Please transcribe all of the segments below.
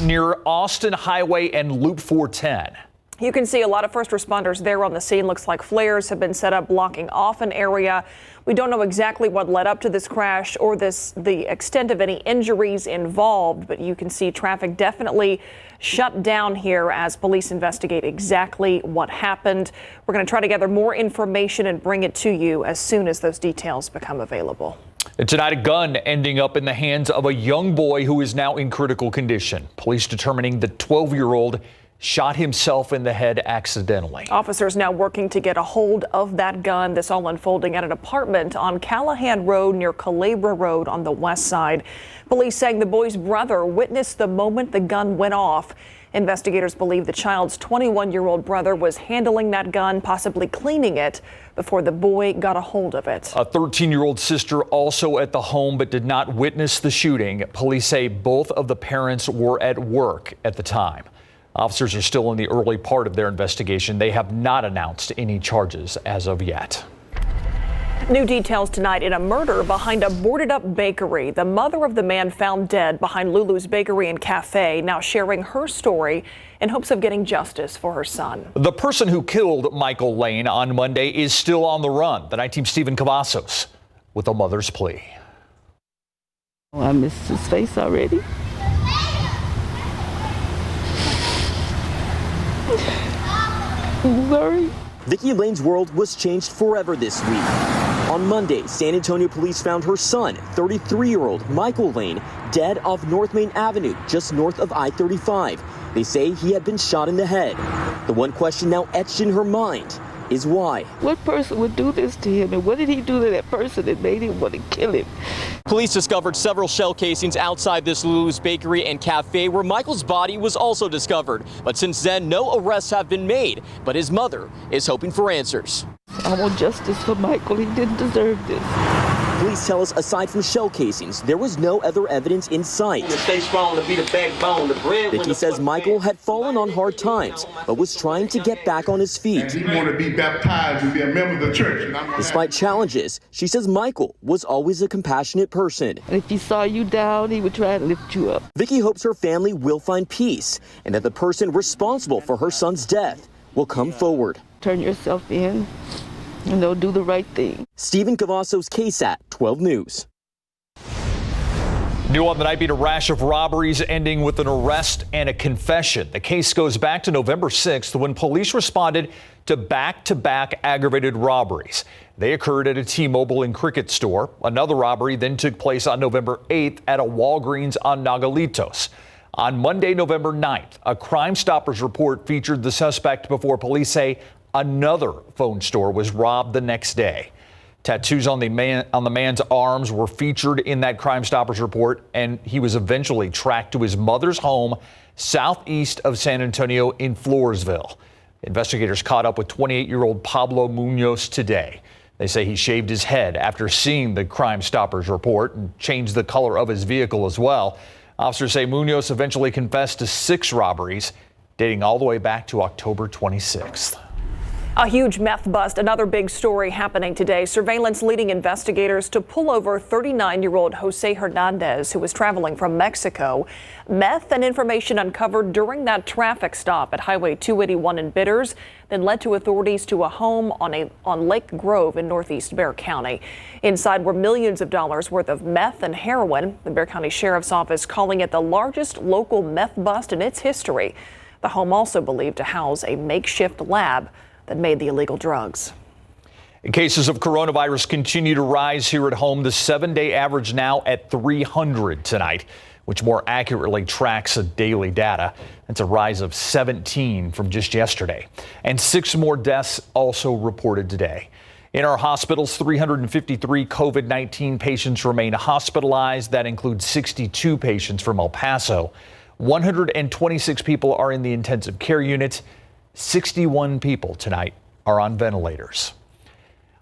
near Austin Highway and Loop 410. You can see a lot of first responders there on the scene. Looks like flares have been set up blocking off an area. We don't know exactly what led up to this crash or the extent of any injuries involved, but you can see traffic definitely shut down here as police investigate exactly what happened. We're going to try to gather more information and bring it to you as soon as those details become available. Tonight, a gun ending up in the hands of a young boy who is now in critical condition. Police determining the 12-year-old shot himself in the head accidentally. Officers now working to get a hold of that gun. This all unfolding at an apartment on Callahan Road near Callahan Road on the west side. Police saying the boy's brother witnessed the moment the gun went off. Investigators believe the child's 21-year-old brother was handling that gun, possibly cleaning it, before the boy got a hold of it. A 13-year-old sister also at the home but did not witness the shooting. Police say both of the parents were at work at the time. Officers are still in the early part of their investigation. They have not announced any charges as of yet. New details tonight in a murder behind a boarded up bakery. The mother of the man found dead behind Lulu's Bakery and Cafe now sharing her story in hopes of getting justice for her son. The person who killed Michael Lane on Monday is still on the run. The night team's Stephen Cavazos with a mother's plea. Oh, I missed his face already. I'm sorry. Vicki Lane's world was changed forever this week. On Monday, San Antonio police found her son, 33-year-old Michael Lane, dead off North Main Avenue, just north of I-35. They say he had been shot in the head. The one question now etched in her mind is why. What person would do this to him, and what did he do to that person that made him want to kill him? Police discovered several shell casings outside this Lulu's Bakery and Cafe where Michael's body was also discovered. But since then, no arrests have been made. But his mother is hoping for answers. I want justice for Michael. He didn't deserve this. Police tell us aside from shell casings, there was no other evidence in sight. Vicki says Michael had fallen on hard times, but was trying to get back on his feet. He wanted to be baptized and be a member of the church. Despite challenges, she says Michael was always a compassionate person. And if he saw you down, he would try to lift you up. Vicki hopes her family will find peace and that the person responsible for her son's death will come forward. Turn yourself in, and they'll do the right thing. Stephen Cavazos, KSAT 12 News. New on the Nightbeat, a rash of robberies ending with an arrest and a confession. The case goes back to November 6th when police responded to back-to-back aggravated robberies. They occurred at a T-Mobile and Cricket store. Another robbery then took place on November 8th at a Walgreens on Nogalitos. On Monday, November 9th, a Crime Stoppers report featured the suspect before police say another phone store was robbed the next day. Tattoos on the man's arms were featured in that Crime Stoppers report, and he was eventually tracked to his mother's home southeast of San Antonio in Floresville. Investigators caught up with 28-year-old Pablo Munoz today. They say he shaved his head after seeing the Crime Stoppers report and changed the color of his vehicle as well. Officers say Munoz eventually confessed to 6 robberies, dating all the way back to October 26th. A huge meth bust, another big story happening today. Surveillance leading investigators to pull over 39-year-old Jose Hernandez, who was traveling from Mexico. Meth and information uncovered during that traffic stop at Highway 281 in Bitters then led to authorities to a home on Lake Grove in northeast Bexar County. Inside were millions of dollars worth of meth and heroin. The Bexar County Sheriff's Office calling it the largest local meth bust in its history. The home also believed to house a makeshift lab that made the illegal drugs. Cases of coronavirus continue to rise here at home. The 7-day average now at 300 tonight, which more accurately tracks daily data. That's a rise of 17 from just yesterday. And 6 more deaths also reported today. In our hospitals, 353 COVID-19 patients remain hospitalized. That includes 62 patients from El Paso. 126 people are in the intensive care unit. 61 people tonight are on ventilators.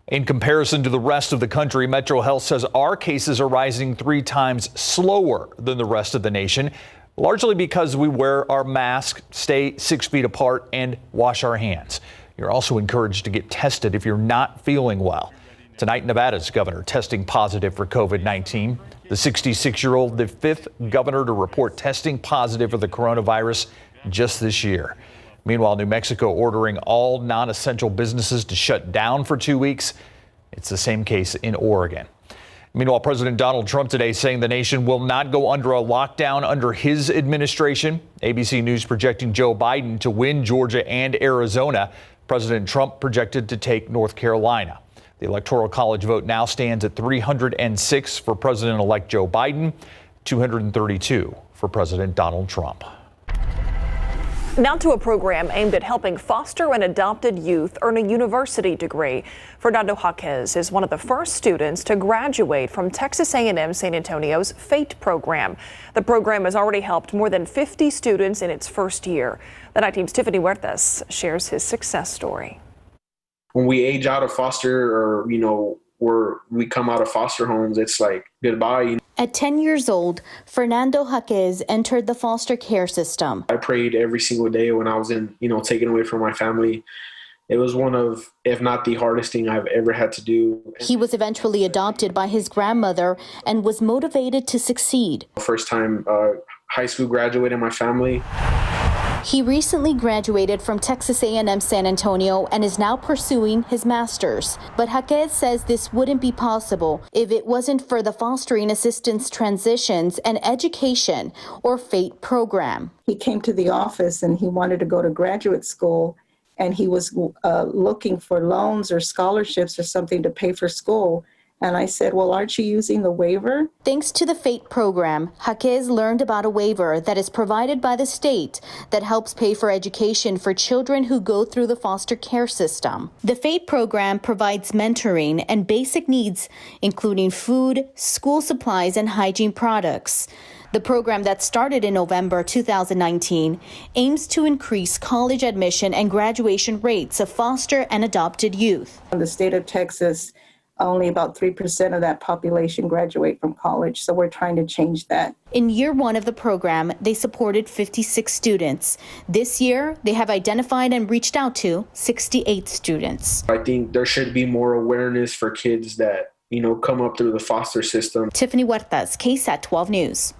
In comparison to the rest of the country, Metro Health says our cases are rising 3 times slower than the rest of the nation, largely because we wear our mask, stay 6 feet apart, and wash our hands. You're also encouraged to get tested if you're not feeling well. Tonight, Nevada's governor testing positive for COVID-19. The 66-year-old, the fifth governor to report testing positive for the coronavirus just this year. Meanwhile, New Mexico ordering all non-essential businesses to shut down for 2 weeks. It's the same case in Oregon. Meanwhile, President Donald Trump today saying the nation will not go under a lockdown under his administration. ABC News projecting Joe Biden to win Georgia and Arizona. President Trump projected to take North Carolina. The Electoral College vote now stands at 306 for President-elect Joe Biden, 232 for President Donald Trump. Now to a program aimed at helping foster and adopted youth earn a university degree. Fernando Jaquez is one of the first students to graduate from Texas A&M San Antonio's FATE program. The program has already helped more than 50 students in its first year. The Night Team's Tiffany Huertas shares his success story. When we age out of foster or, we come out of foster homes, it's like goodbye. At 10 years old, Fernando Jaquez entered the foster care system. I prayed every single day when I was taken away from my family. It was one of, if not the hardest thing I've ever had to do. He was eventually adopted by his grandmother and was motivated to succeed. First time high school graduate in my family. He recently graduated from Texas A&M San Antonio and is now pursuing his master's. But Jaquez says this wouldn't be possible if it wasn't for the Fostering Assistance Transitions and Education, or FATE program. He came to the office and he wanted to go to graduate school, and he was looking for loans or scholarships or something to pay for school. And I said, well, aren't you using the waiver? Thanks to the FATE program, Jaquez learned about a waiver that is provided by the state that helps pay for education for children who go through the foster care system. The FATE program provides mentoring and basic needs, including food, school supplies, and hygiene products. The program that started in November 2019 aims to increase college admission and graduation rates of foster and adopted youth. In the state of Texas, only about 3% of that population graduate from college, so we're trying to change that. In year one of the program, they supported 56 students. This year, they have identified and reached out to 68 students. I think there should be more awareness for kids that, come up through the foster system. Tiffany Huertas, KSAT 12 News.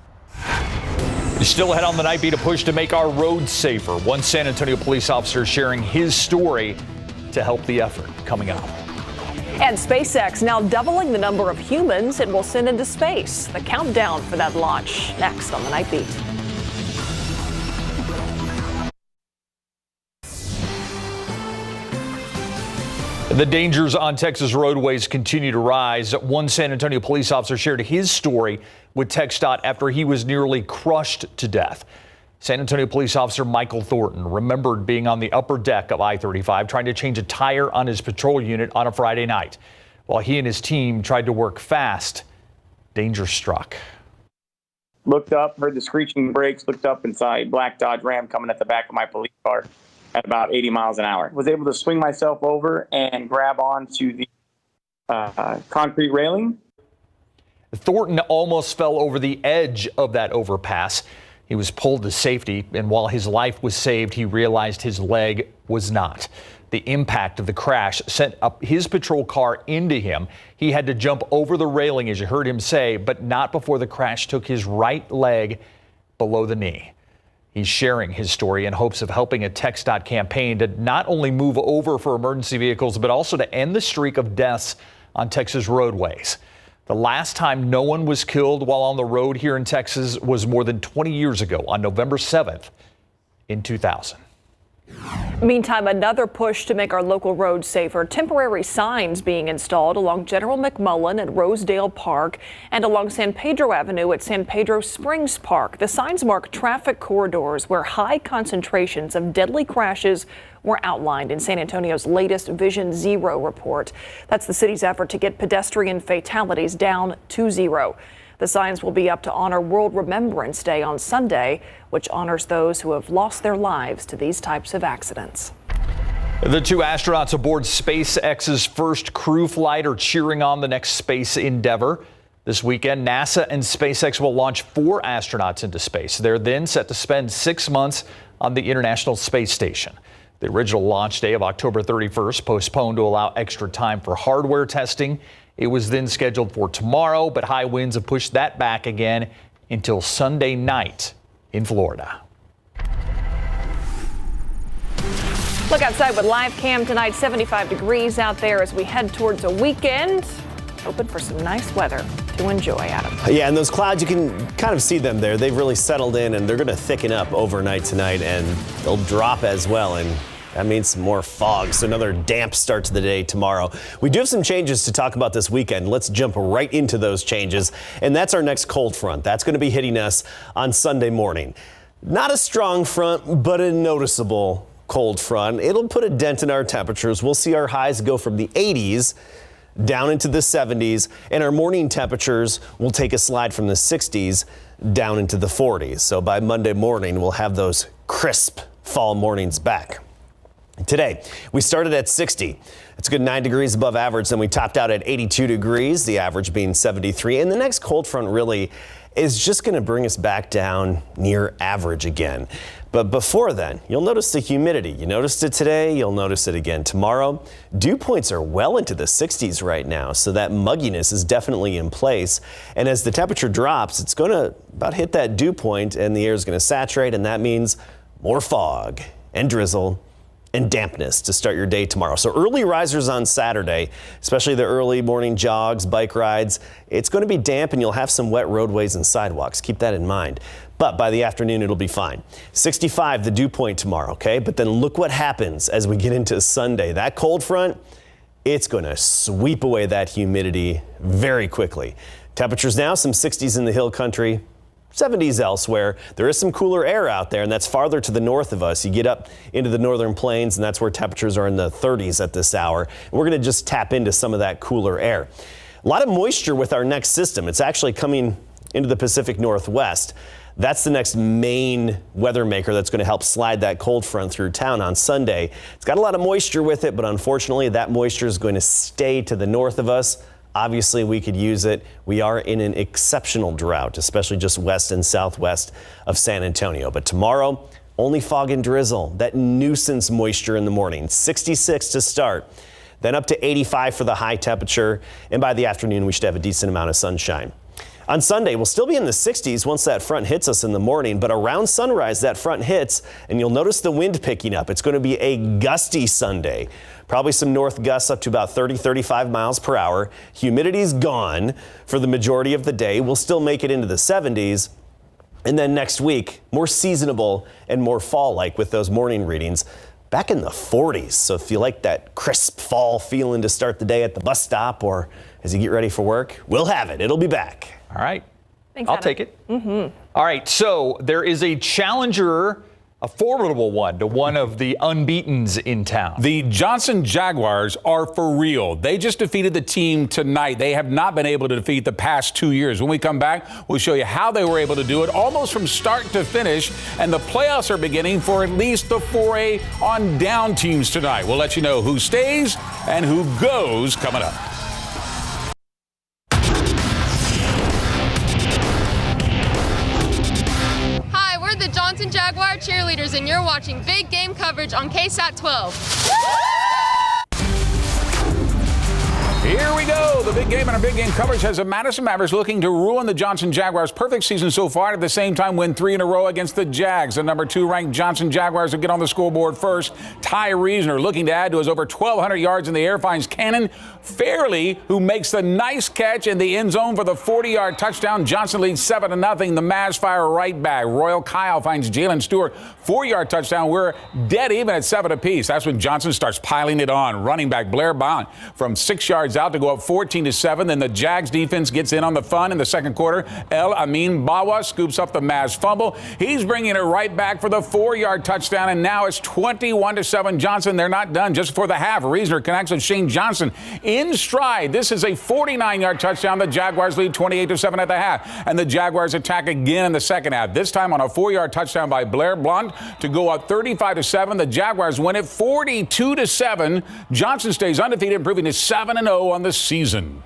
Still ahead on the Nightbeat, a push to make our roads safer. One San Antonio police officer sharing his story to help the effort, coming up. And SpaceX now doubling the number of humans it will send into space. The countdown for that launch next on the Nightbeat. The dangers on Texas roadways continue to rise. One San Antonio police officer shared his story with TxDOT after he was nearly crushed to death. San Antonio police officer Michael Thornton remembered being on the upper deck of I-35 trying to change a tire on his patrol unit on a Friday night. While he and his team tried to work fast, danger struck. Looked up, heard the screeching brakes, looked up inside black Dodge Ram coming at the back of my police car at about 80 miles an hour. Was able to swing myself over and grab onto the concrete railing. Thornton almost fell over the edge of that overpass. He was pulled to safety, and while his life was saved, he realized his leg was not. The impact of the crash sent up his patrol car into him. He had to jump over the railing, as you heard him say, but not before the crash took his right leg below the knee. He's sharing his story in hopes of helping a TxDOT campaign to not only move over for emergency vehicles, but also to end the streak of deaths on Texas roadways. The last time no one was killed while on the road here in Texas was more than 20 years ago on November 7th in 2000. Meantime, another push to make our local roads safer. Temporary signs being installed along General McMullen at Rosedale Park and along San Pedro Avenue at San Pedro Springs Park. The signs mark traffic corridors where high concentrations of deadly crashes were outlined in San Antonio's latest Vision Zero report. That's the city's effort to get pedestrian fatalities down to zero. The signs will be up to honor World Remembrance Day on Sunday, which honors those who have lost their lives to these types of accidents. The two astronauts aboard SpaceX's first crew flight are cheering on the next space endeavor. This weekend, NASA and SpaceX will launch 4 astronauts into space. They're then set to spend 6 months on the International Space Station. The original launch day of October 31st postponed to allow extra time for hardware testing It was then scheduled for tomorrow, but high winds have pushed that back again until Sunday night in Florida. Look outside with live cam tonight, 75 degrees out there as we head towards a weekend. Hoping for some nice weather to enjoy, Adam. Yeah, and those clouds, you can kind of see them there. They've really settled in, and they're going to thicken up overnight tonight, and they'll drop as well. And that means some more fog, so another damp start to the day tomorrow. We do have some changes to talk about this weekend. Let's jump right into those changes. And that's our next cold front. That's going to be hitting us on Sunday morning. Not a strong front, but a noticeable cold front. It'll put a dent in our temperatures. We'll see our highs go from the 80s down into the 70s, and our morning temperatures will take a slide from the 60s down into the 40s. So by Monday morning, we'll have those crisp fall mornings back. Today, we started at 60. It's a good 9 degrees above average. Then we topped out at 82 degrees, the average being 73. And the next cold front really is just going to bring us back down near average again. But before then, you'll notice the humidity. You noticed it today, you'll notice it again tomorrow. Dew points are well into the 60s right now, so that mugginess is definitely in place. And as the temperature drops, it's going to about hit that dew point, and the air is going to saturate, and that means more fog and drizzle and dampness to start your day tomorrow. So early risers on Saturday, especially the early morning jogs, bike rides, it's going to be damp and you'll have some wet roadways and sidewalks. Keep that in mind. But by the afternoon, it'll be fine. 65, the dew point tomorrow, okay? But then look what happens as we get into Sunday. That cold front, it's going to sweep away that humidity very quickly. Temperatures now, some 60s in the hill country, 70s elsewhere. There is some cooler air out there, and that's farther to the north of us. You get up into the northern plains, and that's where temperatures are in the 30s at this hour. And we're going to just tap into some of that cooler air. A lot of moisture with our next system. It's actually coming into the Pacific Northwest. That's the next main weather maker that's going to help slide that cold front through town on Sunday. It's got a lot of moisture with it, but unfortunately, that moisture is going to stay to the north of us. Obviously, we could use it. We are in an exceptional drought, especially just west and southwest of San Antonio. But tomorrow, only fog and drizzle, that nuisance moisture in the morning. 66 to start, then up to 85 for the high temperature. And by the afternoon, we should have a decent amount of sunshine. On Sunday, we'll still be in the 60s once that front hits us in the morning, but around sunrise, that front hits, and you'll notice the wind picking up. It's going to be a gusty Sunday. Probably some north gusts up to about 30, 35 miles per hour. Humidity's gone for the majority of the day. We'll still make it into the 70s. And then next week, more seasonable and more fall-like with those morning readings. Back in the 40s. So if you like that crisp fall feeling to start the day at the bus stop or as you get ready for work, we'll have it. It'll be back. All right. Thanks, I'll Adam. take it. All right. So there is a challenger, a formidable one, to one of the unbeatens in town. The Johnson Jaguars are for real. They just defeated the team tonight. They have not been able to defeat the past 2 years. When we come back, we'll show you how they were able to do it almost from start to finish. And the playoffs are beginning for at least the 4A on down teams tonight. We'll let you know who stays and who goes coming up. Johnson Jaguar cheerleaders, and you're watching Big Game coverage on KSAT 12. Here we go. The big game and our big game coverage has the Madison Mavericks looking to ruin the Johnson Jaguars' perfect season so far. At the same time, win 3 in a row against the Jags. The number 2 ranked Johnson Jaguars will get on the scoreboard first. Ty Reasoner looking to add to his over 1,200 yards in the air finds Cannon Fairley, who makes the nice catch in the end zone for the 40-yard touchdown. Johnson leads 7-0. The Mavs fire right back. Royal Kyle finds Jalen Stewart 4-yard touchdown. We're dead even at 7 apiece. That's when Johnson starts piling it on. Running back Blair Bond from 6 yards out to go up 14-7. Then the Jags defense gets in on the fun in the second quarter. El Amin Bawa scoops up the Mavs fumble. He's bringing it right back for the 4-yard touchdown, and now it's 21-7 Johnson. They're not done just before the half. Reasoner connects with Shane Johnson in stride. This is a 49-yard touchdown. The Jaguars lead 28-7 at the half, and the Jaguars attack again in the second half, this time on a 4-yard touchdown by Blair Blunt to go up 35-7. The Jaguars win it 42-7. Johnson stays undefeated, improving to 7-0 on the season.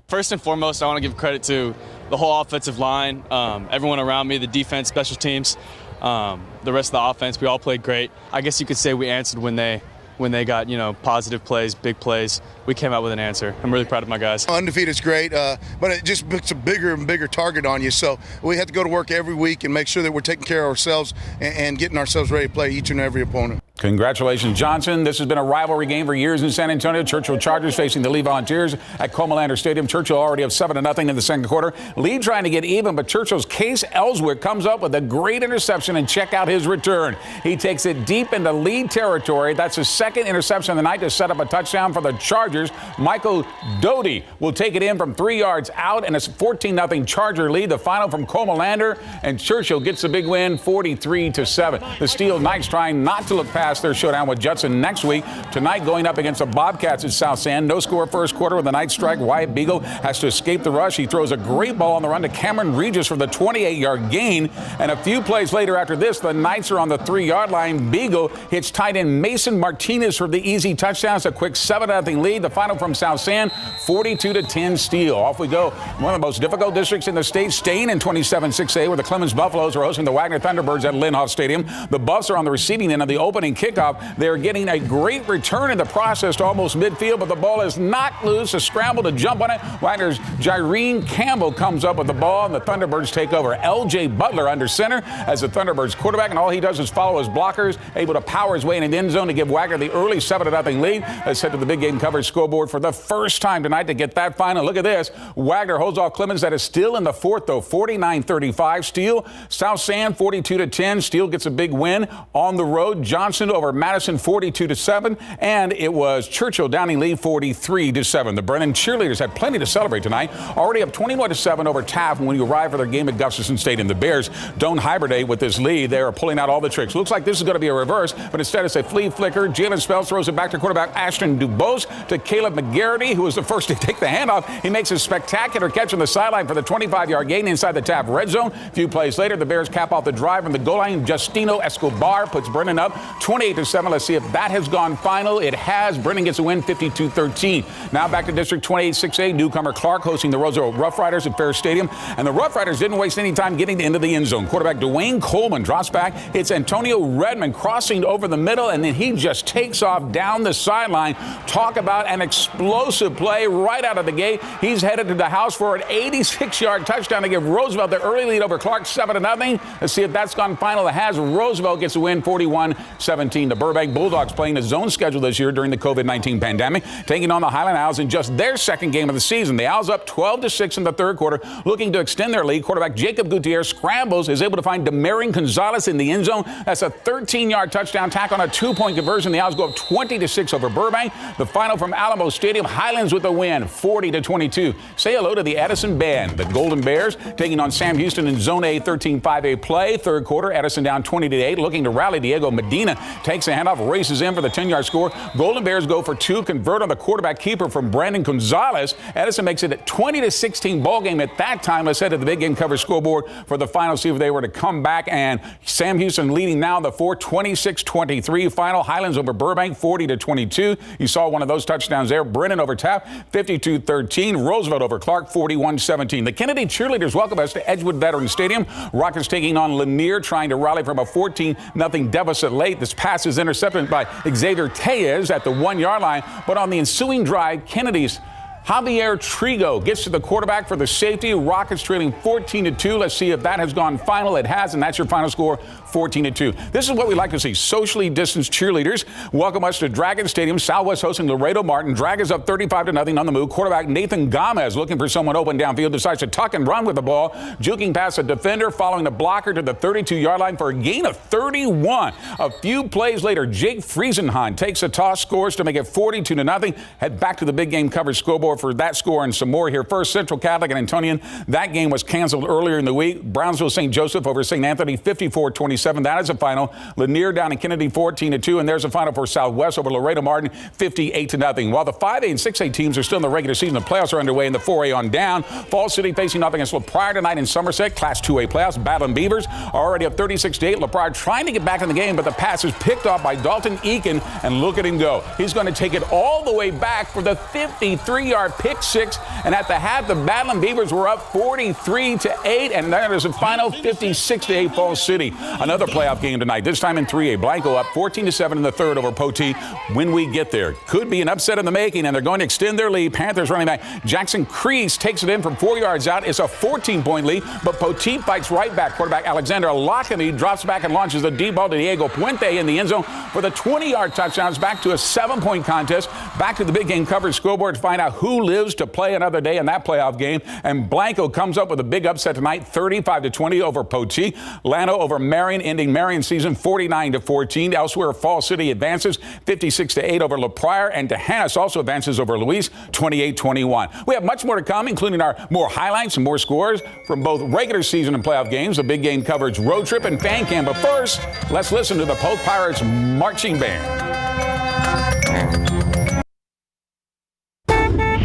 First and foremost, I want to give credit to the whole offensive line, everyone around me, the defense, special teams, the rest of the offense. We all played great. I guess you could say we answered when they when they got, positive plays, big plays, we came out with an answer. I'm really proud of my guys. Undefeated is great, but it just puts a bigger and bigger target on you. So we have to go to work every week and make sure that we're taking care of ourselves and getting ourselves ready to play each and every opponent. Congratulations, Johnson. This has been a rivalry game for years in San Antonio. Churchill Chargers facing the Lee Volunteers at Comalander Stadium. Churchill already up 7-0 in the second quarter. Lee trying to get even, but Churchill's Case Ellswick comes up with a great interception, and check out his return. He takes it deep into Lee territory. That's his second interception of the night to set up a touchdown for the Chargers. Michael Doty will take it in from 3 yards out, and it's a 14-0 Charger lead. The final from Comalander, and Churchill gets the big win, 43-7. The Steel Knights trying not to look past their showdown with Judson next week. Tonight going up against the Bobcats at South San. No score first quarter with a night strike. Wyatt Beagle has to escape the rush. He throws a great ball on the run to Cameron Regis for the 28-yard gain. And a few plays later after this, the Knights are on the 3-yard line. Beagle hits tight end Mason Martinez for the easy touchdown. It's a quick 7-0 lead. The final from South San, 42-10 Steel. Off we go. One of the most difficult districts in the state, staying in 27-6A, where the Clemens Buffaloes are hosting the Wagner Thunderbirds at Linhoff Stadium. The Buffs are on the receiving end of the opening kickoff. They're getting a great return in the process to almost midfield, but the ball is knocked loose. A scramble to jump on it. Wagner's Jyrene Campbell comes up with the ball, and the Thunderbirds take over. L.J. Butler under center as the Thunderbirds quarterback, and all he does is follow his blockers, able to power his way into the end zone to give Wagner the early 7-0 lead. Let's head to the big game coverage scoreboard for the first time tonight to get that final. Look at this. Wagner holds off Clemens. That is still in the fourth, though, 49-35. Steel, South San, 42-10. Steel gets a big win on the road. Johnson over Madison, 42-7, and it was Churchill downing Lee 43-7. The Brennan cheerleaders had plenty to celebrate tonight, already up 21-7 over Taft when you arrive for their game at Gustafson Stadium. The Bears don't hibernate with this lead. They are pulling out all the tricks. Looks like this is going to be a reverse, but instead it's a flea flicker. Jalen Spells throws it back to quarterback Ashton Dubose to Caleb McGarity, who was the first to take the handoff. He makes a spectacular catch on the sideline for the 25-yard gain inside the Taft red zone. A few plays later, the Bears cap off the drive from the goal line. Justino Escobar puts Brennan up 28-7. Let's see if that has gone final. It has. Brennan gets a win, 52-13. Now back to District 28-6A. Newcomer Clark hosting the Roseville Rough Riders at Fair Stadium. And the Rough Riders didn't waste any time getting into the end zone. Quarterback Dwayne Coleman drops back. It's Antonio Redmond crossing over the middle, and then he just takes off down the sideline. Talk about an explosive play right out of the gate. He's headed to the house for an 86-yard touchdown to give Roosevelt the early lead over Clark, 7-0. Let's see if that's gone final. It has. Roosevelt gets a win, 41-17. The Burbank Bulldogs playing a zone schedule this year during the COVID-19 pandemic, taking on the Highland Owls in just their second game of the season. The Owls up 12-6 in the third quarter, looking to extend their lead. Quarterback Jacob Gutierrez scrambles, is able to find Demarion Gonzalez in the end zone. That's a 13-yard touchdown tack on a 2-point conversion. The Owls go up 20-6 over Burbank. The final from Alamo Stadium, Highlands with a win, 40-22. Say hello to the Edison Band. The Golden Bears taking on Sam Houston in Zone A, 13-5A play. Third quarter, Edison down 20-8, looking to rally. Diego Medina takes a handoff, races in for the 10-yard score. Golden Bears go for two, convert on the quarterback keeper from Brandon Gonzalez. Edison makes it a 20-16 ball game at that time. Let's head to the big game coverage scoreboard for the final, see if they were to come back. And Sam Houston leading now the 26-23 final. Highlands over Burbank, 40-22. You saw one of those touchdowns there. Brennan over Taft, 52-13. Roosevelt over Clark, 41-17. The Kennedy cheerleaders welcome us to Edgewood Veterans Stadium. Rockets taking on Lanier, trying to rally from a 14-0 deficit late. This pass is intercepted by Xavier Tellez at the 1-yard line. But on the ensuing drive, Kennedy's Javier Trigo gets to the quarterback for the safety. Rockets trailing 14-2. Let's see if that has gone final. It has, and that's your final score, 14-2. This is what we like to see. Socially distanced cheerleaders welcome us to Dragon Stadium. Southwest hosting Laredo Martin. Dragons up 35-0 on the move. Quarterback Nathan Gomez looking for someone open downfield, decides to tuck and run with the ball, juking past a defender, following the blocker to the 32-yard line for a gain of 31. A few plays later, Jake Friesenheim takes a toss, scores to make it 42-0. Head back to the big game coverage scoreboard for that score and some more here. First, Central Catholic and Antonian. That game was canceled earlier in the week. Brownsville St. Joseph over St. Anthony, 54-27. That is a final. Lanier down in Kennedy, 14-2. And there's a final for Southwest over Laredo Martin, 58-0. While the 5A and 6A teams are still in the regular season, the playoffs are underway in the 4A on down. Fall City facing off against LaPrade tonight in Somerset. Class 2A playoffs. Battling Beavers are already up 36-8. LaPrade trying to get back in the game, but the pass is picked off by Dalton Eakin, and look at him go. He's going to take it all the way back for the 53-yard Jaguar pick six. And at the half, the Battling Beavers were up 43-8. And that is a final 56-8 Falls City. Another playoff game tonight, this time in 3A. Blanco up 14-7 in the third over Poteet. When we get there, could be an upset in the making, and they're going to extend their lead. Panthers running back Jackson Crease takes it in from 4 yards out. It's a 14-point lead, but Poteet fights right back. Quarterback Alexander Lockany drops back and launches the deep ball to Diego Puente in the end zone for the 20-yard touchdown. It's back to a 7-point contest. Back to the big game coverage scoreboard to find out who lives to play another day in that playoff game. And Blanco comes up with a big upset tonight, 35-20 over Poteet. Llano over Marion, ending Marion's season 49-14. Elsewhere, Falls City advances 56-8 over La Pryor, and Tehanas also advances over Luis 28-21. We have much more to come, including our more highlights and more scores from both regular season and playoff games, the big game coverage, road trip, and fan cam. But first, let's listen to the Polk Pirates marching band.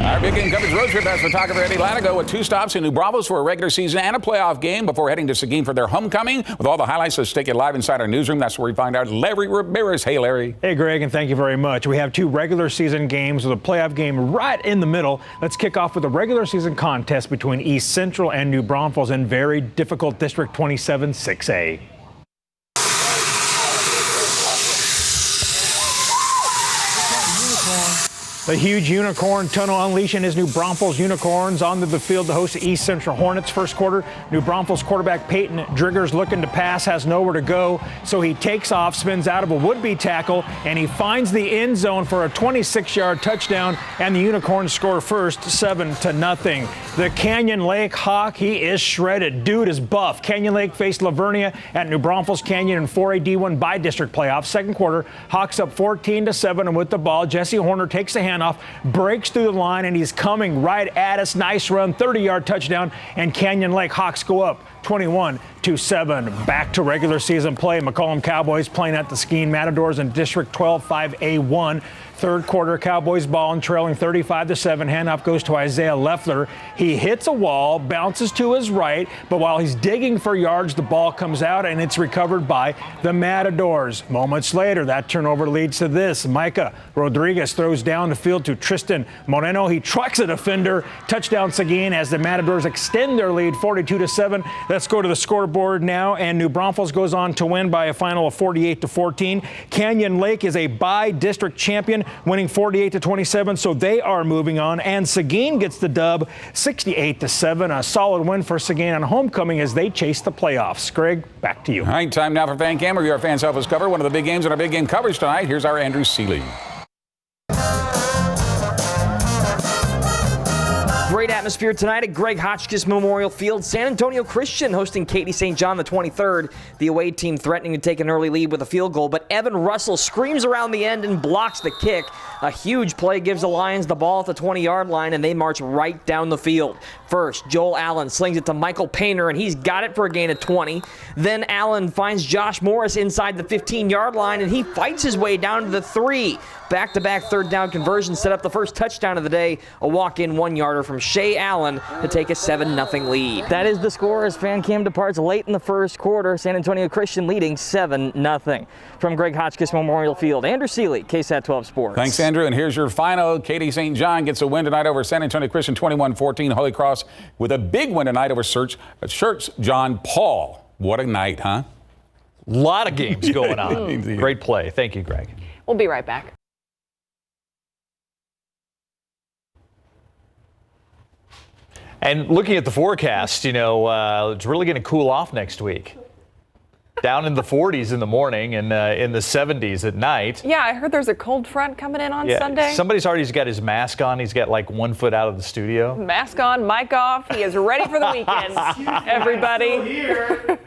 Our big game coverage road trip has photographer Eddie Latigo with 2 stops in New Braunfels for a regular season and a playoff game before heading to Seguin for their homecoming. With all the highlights, let's take it live inside our newsroom. That's where we find out Larry Ramirez. Hey, Larry. Hey, Greg, and thank you very much. We have 2 regular season games with a playoff game right in the middle. Let's kick off with a regular season contest between East Central and New Braunfels in very difficult District 27 6A. The huge Unicorn Tunnel unleashing his New Braunfels Unicorns onto the field to host the East Central Hornets. First quarter, New Braunfels quarterback Peyton Driggers looking to pass, has nowhere to go, so he takes off, spins out of a would-be tackle, and he finds the end zone for a 26-yard touchdown, and the Unicorns score first, 7-0. The Canyon Lake Hawk, he is shredded. Dude is buff. Canyon Lake faced Lavernia at New Braunfels Canyon in 4A D1 by-district playoffs. Second quarter, Hawks up 14-7, and with the ball, Jesse Horner takes the handoff, breaks through the line, and he's coming right at us. Nice run, 30-yard touchdown, and Canyon Lake Hawks go up 21-7. Back to regular season play. McCollum Cowboys playing at the Seguin Matadors in District 12 5A1. Third quarter, Cowboys ball and trailing 35-7. Handoff goes to Isaiah Leffler. He hits a wall, bounces to his right, but while he's digging for yards, the ball comes out and it's recovered by the Matadors. Moments later, that turnover leads to this. Micah Rodriguez throws down the field to Tristan Moreno. He trucks a defender. Touchdown Seguin as the Matadors extend their lead 42-7. Let's go to the scoreboard now, and New Braunfels goes on to win by a final of 48-14. Canyon Lake is a by-district champion, winning 48-27, so they are moving on. And Seguin gets the dub 68-7. A solid win for Seguin on homecoming as they chase the playoffs. Greg, back to you. All right, time now for Fan Cam, review our fan selfies cover. One of the big games in our big game coverage tonight. Here's our Andrew Seeley. Great atmosphere tonight at Greg Hotchkiss Memorial Field. San Antonio Christian hosting Katy St. John the 23rd. The away team threatening to take an early lead with a field goal, but Evan Russell screams around the end and blocks the kick. A huge play gives the Lions the ball at the 20-yard line, and they march right down the field. First, Joel Allen slings it to Michael Painter, and he's got it for a gain of 20. Then Allen finds Josh Morris inside the 15-yard line, and he fights his way down to the 3. Back-to-back third down conversions set up the first touchdown of the day, a walk-in 1-yarder from Shea Allen to take a 7-0 lead. That is the score as Fan Cam departs late in the first quarter. San Antonio Christian leading 7-0. From Greg Hotchkiss Memorial Field, Andrew Seeley, KSAT 12 Sports. Thanks, Andrew. And here's your final. Katy St. John gets a win tonight over San Antonio Christian 21-14. Holy Cross with a big win tonight over Church John Paul. What a night, huh? A lot of games going on. Great play. Thank you, Greg. We'll be right back. And looking at the forecast, it's really going to cool off next week. Down in the 40s in the morning and in the 70s at night. Yeah, I heard there's a cold front coming in on Sunday. Somebody's already got his mask on. He's got like 1 foot out of the studio. Mask on, mic off. He is ready for the weekend. Everybody. I'm still here.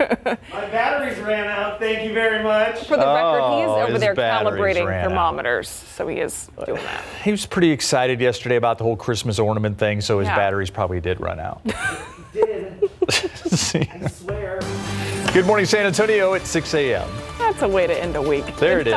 My batteries ran out. Thank you very much. For the record, he is over there calibrating thermometers, so he is doing that. He was pretty excited yesterday about the whole Christmas ornament thing, so his batteries probably did run out. Did. I swear. Good morning, San Antonio at 6 a.m. That's a way to end a week. There it is.